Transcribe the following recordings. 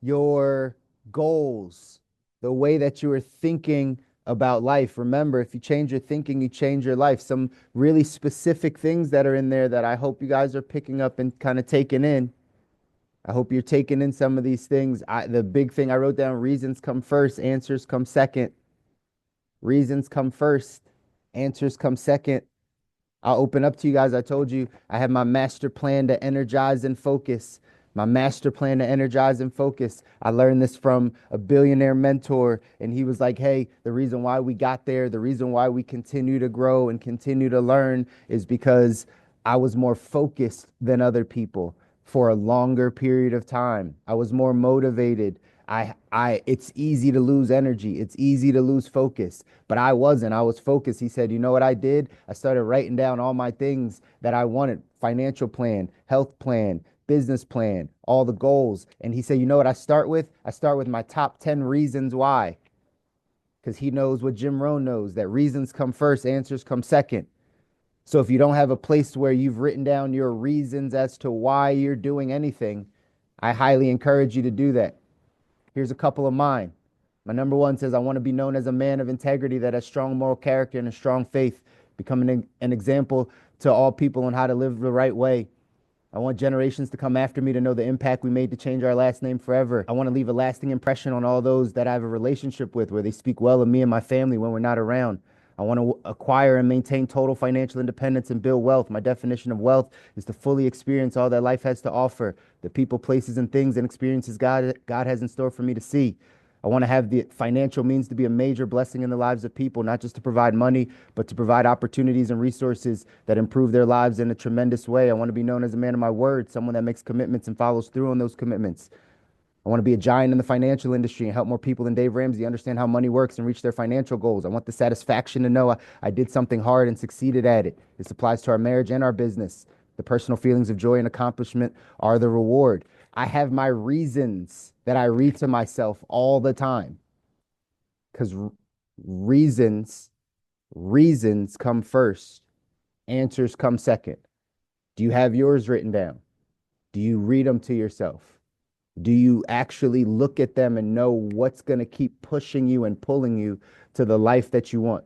your goals, the way that you are thinking about life. Remember, if you change your thinking, you change your life. Some really specific things that are in there that I hope you guys are picking up and kind of taking in. I hope you're taking in some of these things. The big thing I wrote down, reasons come first, answers come second. Reasons come first, answers come second. I'll open up to you guys. I told you I have my master plan to energize and focus. My master plan to energize and focus. I learned this from a billionaire mentor, and he was like, hey, the reason why we got there, the reason why we continue to grow and continue to learn is because I was more focused than other people for a longer period of time. I was more motivated. It's easy to lose energy. It's easy to lose focus, but I wasn't. I was focused. He said, you know what I did? I started writing down all my things that I wanted: financial plan, health plan, business plan, all the goals. And he said, you know what I start with? I start with my top 10 reasons why. Because he knows what Jim Rohn knows, that reasons come first, answers come second. So if you don't have a place where you've written down your reasons as to why you're doing anything, I highly encourage you to do that. Here's a couple of mine. My number one says, I want to be known as a man of integrity that has strong moral character and a strong faith, becoming an example to all people on how to live the right way. I want generations to come after me to know the impact we made to change our last name forever. I want to leave a lasting impression on all those that I have a relationship with, where they speak well of me and my family when we're not around. I want to acquire and maintain total financial independence and build wealth. My definition of wealth is to fully experience all that life has to offer, the people, places, and things and experiences God has in store for me to see. I want to have the financial means to be a major blessing in the lives of people, not just to provide money, but to provide opportunities and resources that improve their lives in a tremendous way. I want to be known as a man of my word, someone that makes commitments and follows through on those commitments. I want to be a giant in the financial industry and help more people than Dave Ramsey understand how money works and reach their financial goals. I want the satisfaction to know I did something hard and succeeded at it. This applies to our marriage and our business. The personal feelings of joy and accomplishment are the reward. I have my reasons that I read to myself all the time because reasons reasons come first, answers come second. Do you have yours written down? Do you read them to yourself? Do you actually look at them and know what's going to keep pushing you and pulling you to the life that you want?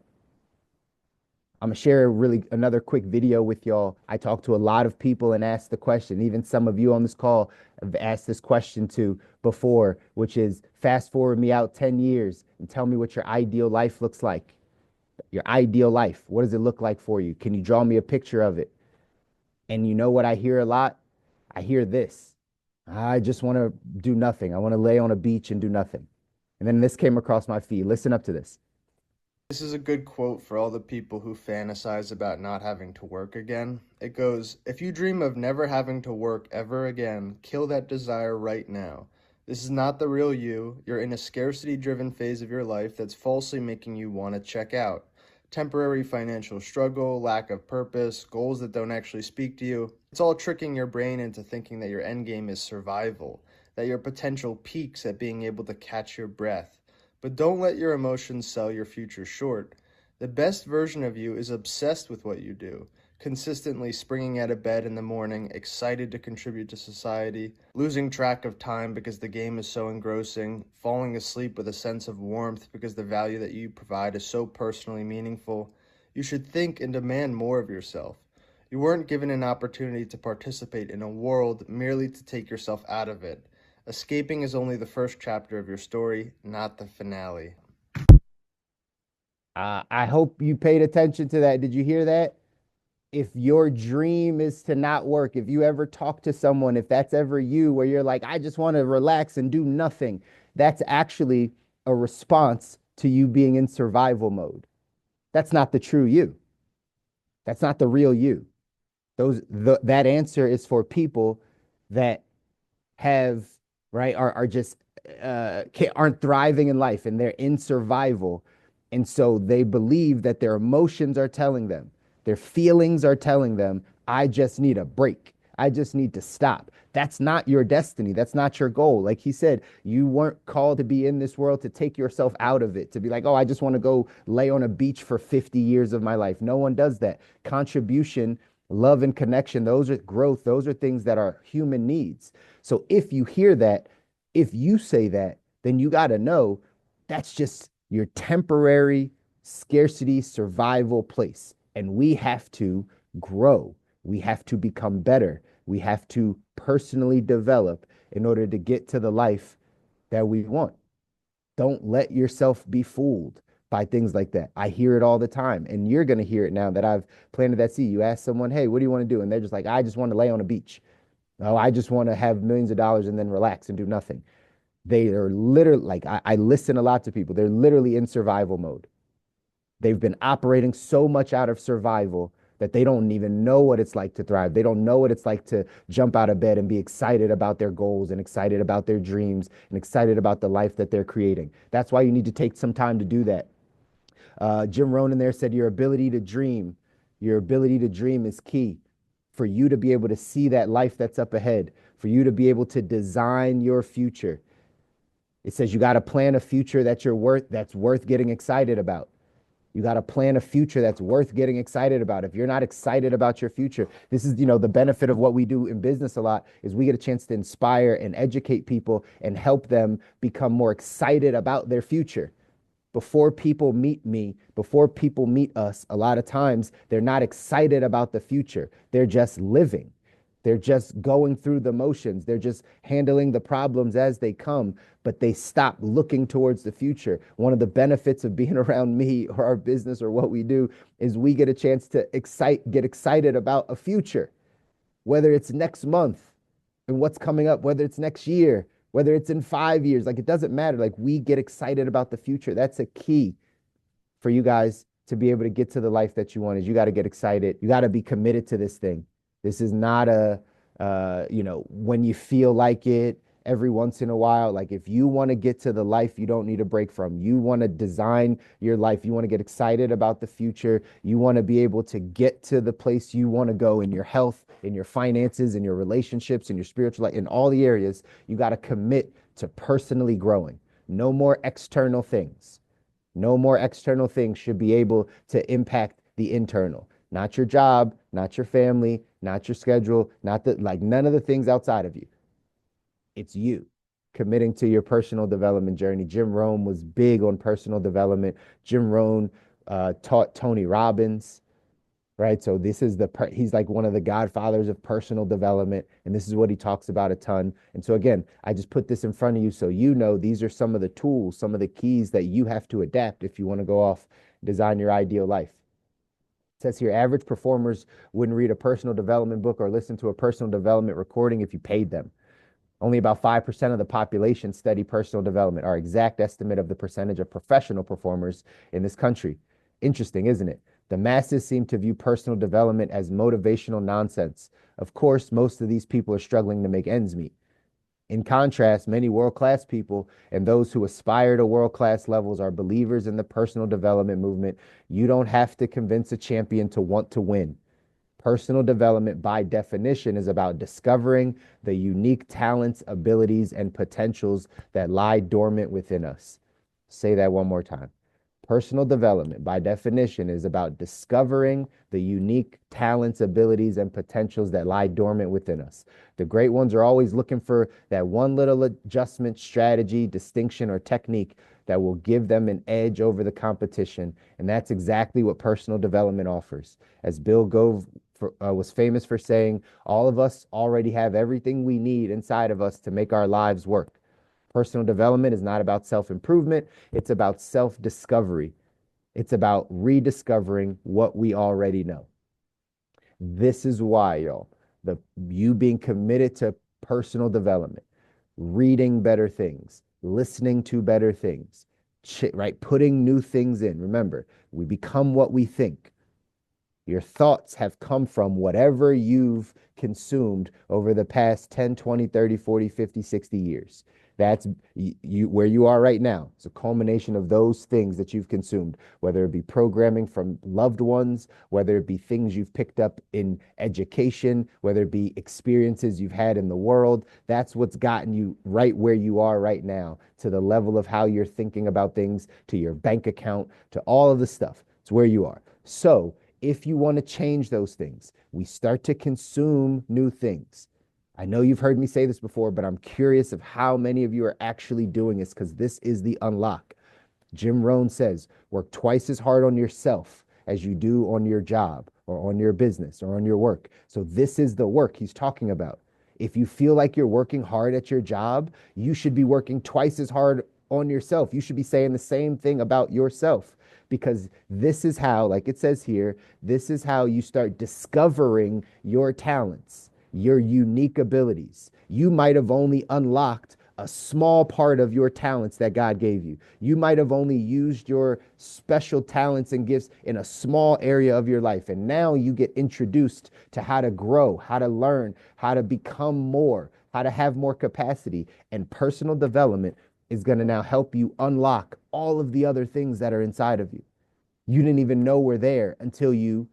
I'm gonna share another quick video with y'all. I talked to a lot of people and asked the question. Even some of you on this call have asked this question to before, which is, fast forward me out 10 years and tell me what your ideal life looks like. Your ideal life. What does it look like for you? Can you draw me a picture of it? And you know what I hear a lot? I hear this. I just want to do nothing. I want to lay on a beach and do nothing. And then this came across my feed. Listen up to this. This is a good quote for all the people who fantasize about not having to work again. It goes, if you dream of never having to work ever again, kill that desire right now. This is not the real you. You're in a scarcity driven phase of your life that's falsely making you want to check out. Temporary financial struggle, lack of purpose, goals that don't actually speak to you. It's all tricking your brain into thinking that your end game is survival, that your potential peaks at being able to catch your breath. But don't let your emotions sell your future short. The best version of you is obsessed with what you do, consistently springing out of bed in the morning, excited to contribute to society, losing track of time because the game is so engrossing, falling asleep with a sense of warmth because the value that you provide is so personally meaningful. You should think and demand more of yourself. You weren't given an opportunity to participate in a world merely to take yourself out of it. Escaping is only the first chapter of your story, not the finale. I hope you paid attention to that. Did you hear that? If your dream is to not work, if you ever talk to someone, if that's ever you, where you're like, I just want to relax and do nothing, that's actually a response to you being in survival mode. That's not the true you. That's not the real you. That answer is for people that have, right, are just aren't thriving in life and they're in survival. And so they believe that their emotions are telling them, their feelings are telling them, I just need a break. I just need to stop. That's not your destiny. That's not your goal. Like he said, you weren't called to be in this world to take yourself out of it, to be like, oh, I just want to go lay on a beach for 50 years of my life. No one does that. Contribution, love, and connection, those are growth. Those are things that are human needs. So if you hear that, If you say that, then you got to know that's just your temporary scarcity survival place. And we have to grow. We have to become better. We have to personally develop in order to get to the life that we want. Don't let yourself be fooled by things like that. I hear it all the time, and you're going to hear it now that I've planted that seed. You ask someone, hey, what do you want to do? And they're just like, I just want to lay on a beach. Oh, I just want to have millions of dollars and then relax and do nothing. They are literally like, I listen a lot to people. They're literally in survival mode. They've been operating so much out of survival that they don't even know what it's like to thrive. They don't know what it's like to jump out of bed and be excited about their goals and excited about their dreams and excited about the life that they're creating. That's why you need to take some time to do that. Jim Rohn there said, your ability to dream is key for you to be able to see that life that's up ahead, for you to be able to design your future. It says you got to plan a future that's worth getting excited about. You got to plan a future that's worth getting excited about. If you're not excited about your future, this is, the benefit of what we do in business a lot is we get a chance to inspire and educate people and help them become more excited about their future. Before people meet me, before people meet us, a lot of times they're not excited about the future. They're just living. They're just going through the motions. They're just handling the problems as they come, but they stop looking towards the future. One of the benefits of being around me or our business or what we do is we get a chance to get excited about a future, whether it's next month and what's coming up, whether it's next year, whether it's in 5 years, like it doesn't matter. Like we get excited about the future. That's a key for you guys to be able to get to the life that you want is you got to get excited. You got to be committed to this thing. This is not when you feel like it every once in a while. Like if you want to get to the life you don't need a break from, you want to design your life, you want to get excited about the future, you want to be able to get to the place you want to go in your health, in your finances, in your relationships, in your spiritual life, in all the areas, you got to commit to personally growing. No more external things. No more external things should be able to impact the internal. Not your job, not your family, not your schedule, not the like none of the things outside of you. It's you committing to your personal development journey. Jim Rohn was big on personal development. Jim Rohn taught Tony Robbins, right? So this is he's like one of the godfathers of personal development, and this is what he talks about a ton. And so again, I just put this in front of you so you know these are some of the tools, some of the keys that you have to adapt if you want to go off design your ideal life. It says here, average performers wouldn't read a personal development book or listen to a personal development recording if you paid them. Only about 5% of the population study personal development, our exact estimate of the percentage of professional performers in this country. Interesting, isn't it? The masses seem to view personal development as motivational nonsense. Of course, most of these people are struggling to make ends meet. In contrast, many world-class people and those who aspire to world-class levels are believers in the personal development movement. You don't have to convince a champion to want to win. Personal development, by definition, is about discovering the unique talents, abilities, and potentials that lie dormant within us. Say that one more time. Personal development, by definition, is about discovering the unique talents, abilities, and potentials that lie dormant within us. The great ones are always looking for that one little adjustment, strategy, distinction, or technique that will give them an edge over the competition. And that's exactly what personal development offers. As Bill Gove was famous for saying, all of us already have everything we need inside of us to make our lives work. Personal development is not about self-improvement. It's about self-discovery. It's about rediscovering what we already know. This is why, y'all, you being committed to personal development, reading better things, listening to better things, right? Putting new things in. Remember, we become what we think. Your thoughts have come from whatever you've consumed over the past 10, 20, 30, 40, 50, 60 years. That's you where you are right now. It's a culmination of those things that you've consumed, whether it be programming from loved ones, whether it be things you've picked up in education, whether it be experiences you've had in the world. That's what's gotten you right where you are right now, to the level of how you're thinking about things, to your bank account, to all of the stuff. It's where you are. So if you want to change those things, we start to consume new things. I know you've heard me say this before, but I'm curious of how many of you are actually doing this because this is the unlock. Jim Rohn says, work twice as hard on yourself as you do on your job or on your business or on your work. So this is the work he's talking about. If you feel like you're working hard at your job, you should be working twice as hard on yourself. You should be saying the same thing about yourself because this is how, like it says here, this is how you start discovering your talents, your unique abilities. You might have only unlocked a small part of your talents that God gave you. You might have only used your special talents and gifts in a small area of your life. And now you get introduced to how to grow, how to learn, how to become more, how to have more capacity. And personal development is going to now help you unlock all of the other things that are inside of you. You didn't even know were there until you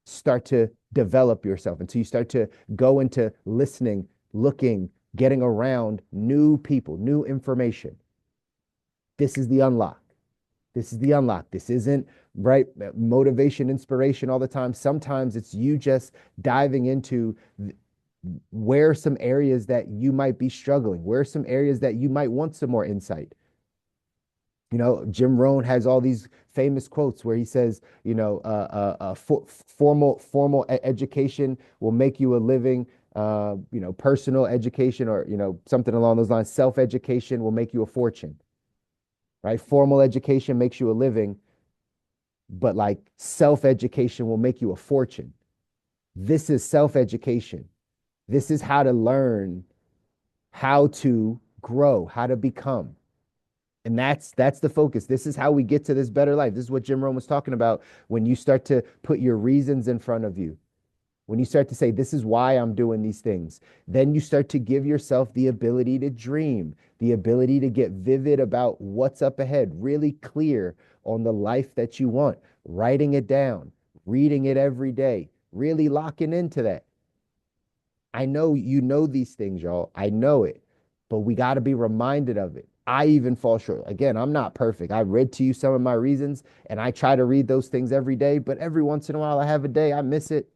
start to develop yourself, until you start to go into listening, looking, getting around new people, new information. This is the unlock. This is the unlock. This isn't right motivation, inspiration all the time. Sometimes it's you just diving into where some areas that you might be struggling, where some areas that you might want some more insight. You know, Jim Rohn has all these famous quotes where he says, you know, formal education will make you a living. You know, personal education or, you know, something along those lines. Self-education will make you a fortune, right? Formal education makes you a living, but like self-education will make you a fortune. This is self-education. This is how to learn how to grow, how to become. And that's the focus. This is how we get to this better life. This is what Jim Rohn was talking about when you start to put your reasons in front of you. When you start to say, this is why I'm doing these things, then you start to give yourself the ability to dream, the ability to get vivid about what's up ahead, really clear on the life that you want, writing it down, reading it every day, really locking into that. I know you know these things, y'all. I know it, but we got to be reminded of it. I even fall short. Again, I'm not perfect. I read to you some of my reasons and I try to read those things every day, but every once in a while I have a day I miss it.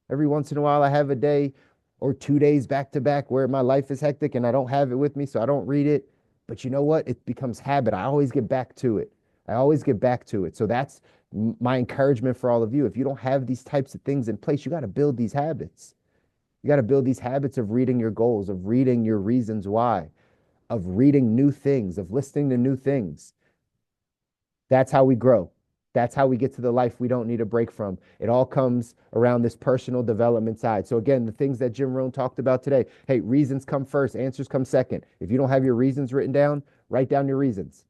Every once in a while, I have a day or 2 days back to back where my life is hectic and I don't have it with me, so I don't read it. But you know what? It becomes habit. I always get back to it. I always get back to it. So that's my encouragement for all of you. If you don't have these types of things in place, you got to build these habits. You got to build these habits of reading your goals, of reading your reasons why, of reading new things, of listening to new things. That's how we grow. That's how we get to the life we don't need a break from. It all comes around this personal development side. So again, the things that Jim Rohn talked about today, hey, reasons come first, answers come second. If you don't have your reasons written down, write down your reasons.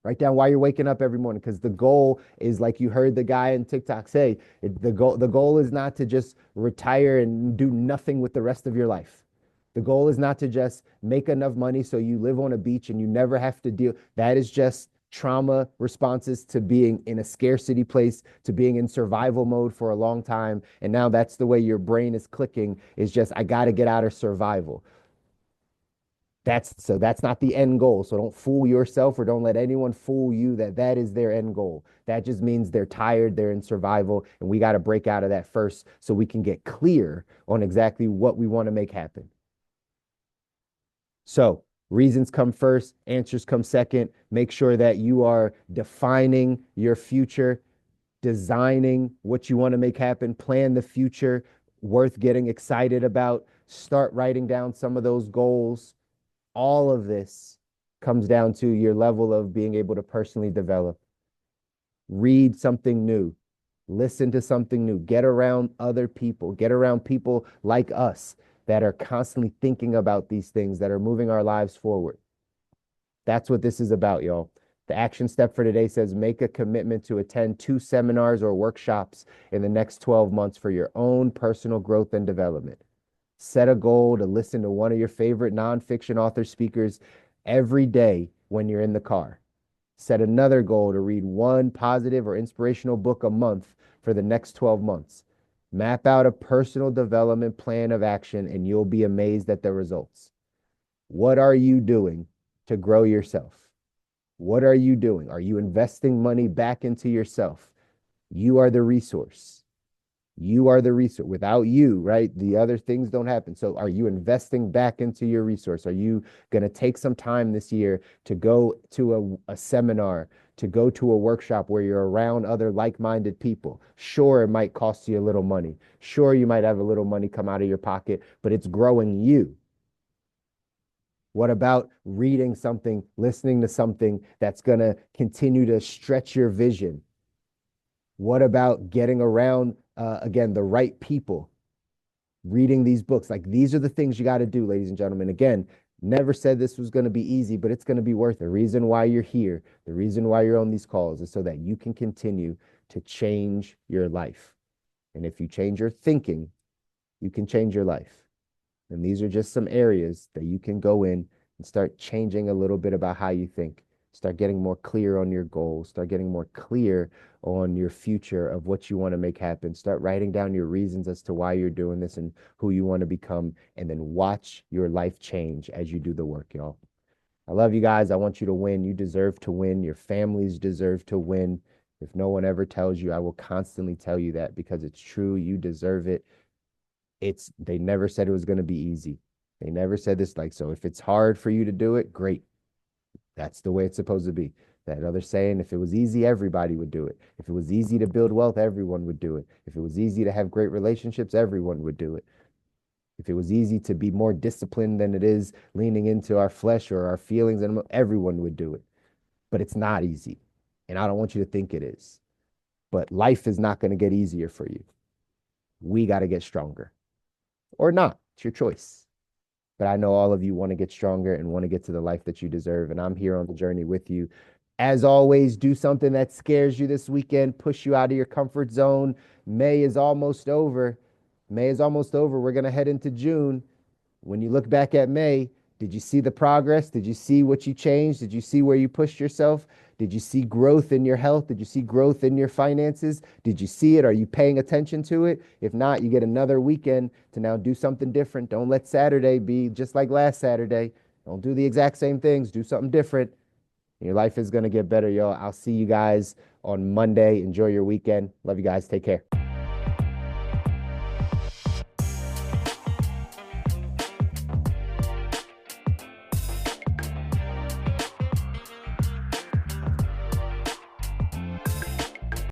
Write down why you're waking up every morning because the goal is like you heard the guy in TikTok say, the goal is not to just retire and do nothing with the rest of your life. The goal is not to just make enough money so you live on a beach and you never have to deal. That is just trauma responses to being in a scarcity place, to being in survival mode for a long time. And now that's the way your brain is clicking is just, I got to get out of survival. That's not the end goal. So don't fool yourself or don't let anyone fool you that that is their end goal. That just means they're tired, they're in survival, and we got to break out of that first so we can get clear on exactly what we want to make happen. So reasons come first, answers come second. Make sure that you are defining your future, designing what you want to make happen, plan the future worth getting excited about, start writing down some of those goals. All of this comes down to your level of being able to personally develop. Read something new, listen to something new, get around other people, get around people like us that are constantly thinking about these things that are moving our lives forward. That's what this is about, y'all. The action step for today says make a commitment to attend 2 seminars or workshops in the next 12 months for your own personal growth and development. Set a goal to listen to one of your favorite nonfiction author speakers every day when you're in the car. Set another goal to read one positive or inspirational book a month for the next 12 months. Map out a personal development plan of action and you'll be amazed at the results. What are you doing to grow yourself? What are you doing? Are you investing money back into yourself? You are the resource. You are the resource. Without you, right? The other things don't happen. So are you investing back into your resource? Are you going to take some time this year to go to a seminar, to go to a workshop where you're around other like-minded people? Sure, it might cost you a little money. Sure, you might have a little money come out of your pocket, but it's growing you. What about reading something, listening to something that's going to continue to stretch your vision? What about getting around, again, the right people, reading these books? Like, these are the things you got to do, ladies and gentlemen. Again, never said this was going to be easy, but it's going to be worth it. The reason why you're here, the reason why you're on these calls is so that you can continue to change your life. And if you change your thinking, you can change your life. And these are just some areas that you can go in and start changing a little bit about how you think. Start getting more clear on your goals. Start getting more clear on your future of what you want to make happen. Start writing down your reasons as to why you're doing this and who you want to become. And then watch your life change as you do the work, y'all. I love you guys. I want you to win. You deserve to win. Your families deserve to win. If no one ever tells you, I will constantly tell you that because it's true. You deserve it. They never said it was going to be easy. They never said this, like, so if it's hard for you to do it, great. That's the way it's supposed to be. That other saying, if it was easy, everybody would do it. If it was easy to build wealth, everyone would do it. If it was easy to have great relationships, everyone would do it. If it was easy to be more disciplined than it is leaning into our flesh or our feelings, and everyone would do it. But it's not easy. And I don't want you to think it is. But life is not going to get easier for you. We got to get stronger or not. It's your choice. But I know all of you want to get stronger and want to get to the life that you deserve. And I'm here on the journey with you. As always, do something that scares you this weekend, push you out of your comfort zone. May is almost over. May is almost over. We're going to head into June. When you look back at May, did you see the progress? Did you see what you changed? Did you see where you pushed yourself? Did you see growth in your health? Did you see growth in your finances? Did you see it? Are you paying attention to it? If not, you get another weekend to now do something different. Don't let Saturday be just like last Saturday. Don't do the exact same things. Do something different. Your life is going to get better, y'all. I'll see you guys on Monday. Enjoy your weekend. Love you guys. Take care.